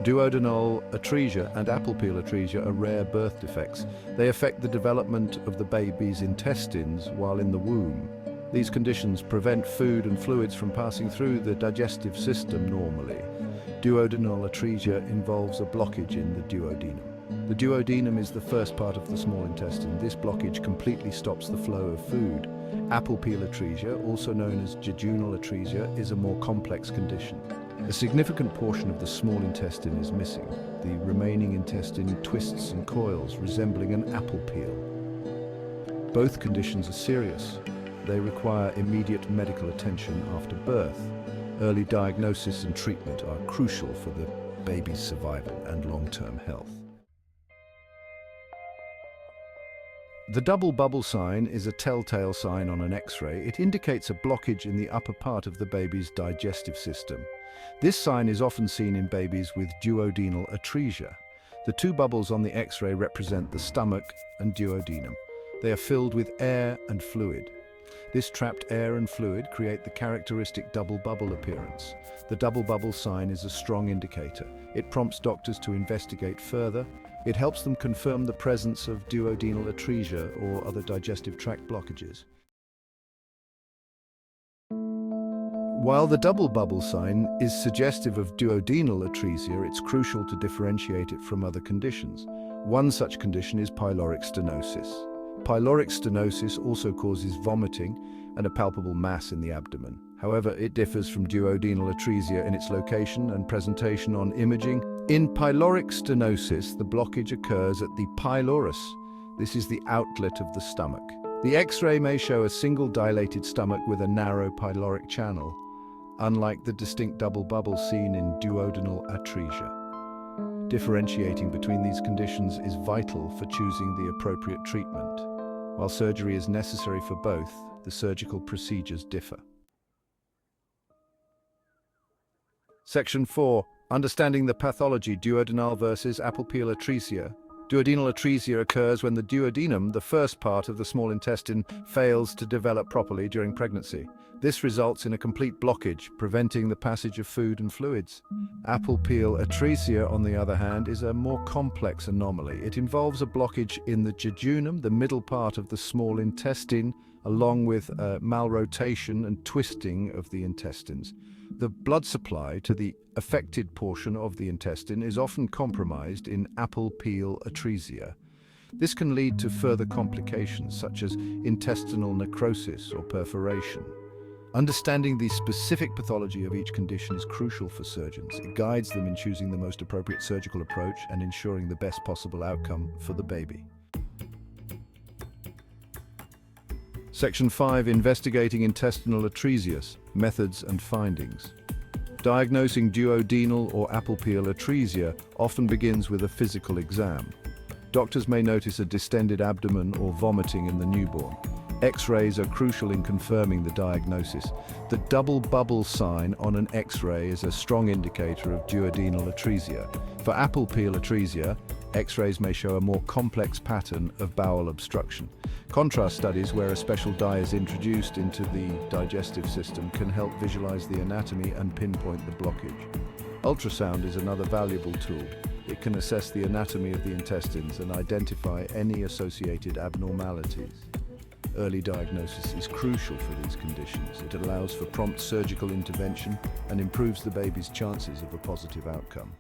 Duodenal atresia and Apple Peel Atresia are rare birth defects. They affect the development of the baby's intestines while in the womb. These conditions prevent food and fluids from passing through the digestive system normally. Duodenal atresia involves a blockage in the duodenum. The duodenum is the first part of the small intestine. This blockage completely stops the flow of food. Apple Peel Atresia, also known as jejunal atresia, is a more complex condition. A significant portion of the small intestine is missing. The remaining intestine twists and coils, resembling an apple peel. Both conditions are serious. They require immediate medical attention after birth. Early diagnosis and treatment are crucial for the baby's survival and long-term health. The double bubble sign is a telltale sign on an X-ray. It indicates a blockage in the upper part of the baby's digestive system. This sign is often seen in babies with duodenal atresia. The two bubbles on the X-ray represent the stomach and duodenum. They are filled with air and fluid. This trapped air and fluid create the characteristic double bubble appearance. The double bubble sign is a strong indicator. It prompts doctors to investigate further. It helps them confirm the presence of duodenal atresia or other digestive tract blockages. While the double bubble sign is suggestive of duodenal atresia, it's crucial to differentiate it from other conditions. One such condition is pyloric stenosis. Pyloric stenosis also causes vomiting and a palpable mass in the abdomen. However, it differs from duodenal atresia in its location and presentation on imaging. In pyloric stenosis, the blockage occurs at the pylorus. This is the outlet of the stomach. The X-ray may show a single dilated stomach with a narrow pyloric channel, unlike the distinct double bubble seen in duodenal atresia. Differentiating between these conditions is vital for choosing the appropriate treatment. While surgery is necessary for both, the surgical procedures differ. Section 4. Understanding the pathology, duodenal versus Apple Peel Atresia. Duodenal atresia occurs when the duodenum, the first part of the small intestine, fails to develop properly during pregnancy. This results in a complete blockage, preventing the passage of food and fluids. Apple Peel Atresia, on the other hand, is a more complex anomaly. It involves a blockage in the jejunum, the middle part of the small intestine, along with malrotation and twisting of the intestines. The blood supply to the affected portion of the intestine is often compromised in Apple Peel Atresia. This can lead to further complications such as intestinal necrosis or perforation. Understanding the specific pathology of each condition is crucial for surgeons. It guides them in choosing the most appropriate surgical approach and ensuring the best possible outcome for the baby. Section 5. Investigating intestinal atresia, methods and findings. Diagnosing duodenal or Apple Peel Atresia often begins with a physical exam. Doctors may notice a distended abdomen or vomiting in the newborn. X-rays are crucial in confirming the diagnosis. The double bubble sign on an X-ray is a strong indicator of duodenal atresia. For Apple Peel Atresia, X-rays may show a more complex pattern of bowel obstruction. Contrast studies where a special dye is introduced into the digestive system can help visualize the anatomy and pinpoint the blockage. Ultrasound is another valuable tool. It can assess the anatomy of the intestines and identify any associated abnormalities. Early diagnosis is crucial for these conditions. It allows for prompt surgical intervention and improves the baby's chances of a positive outcome.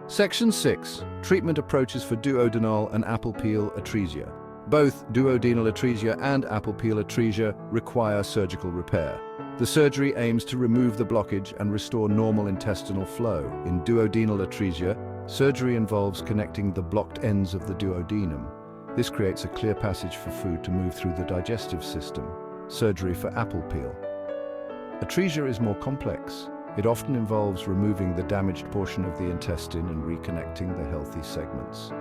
Section 6. Treatment approaches for duodenal and Apple Peel Atresia. Both duodenal atresia and Apple Peel Atresia require surgical repair. The surgery aims to remove the blockage and restore normal intestinal flow. In duodenal atresia, surgery involves connecting the blocked ends of the duodenum. This creates a clear passage for food to move through the digestive system. Surgery for Apple Peel Atresia is more complex. It often involves removing the damaged portion of the intestine and reconnecting the healthy segments.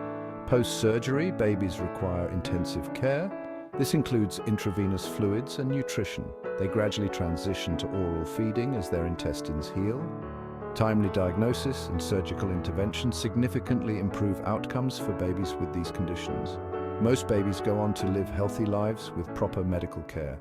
Post-surgery, babies require intensive care. This includes intravenous fluids and nutrition. They gradually transition to oral feeding as their intestines heal. Timely diagnosis and surgical intervention significantly improve outcomes for babies with these conditions. Most babies go on to live healthy lives with proper medical care.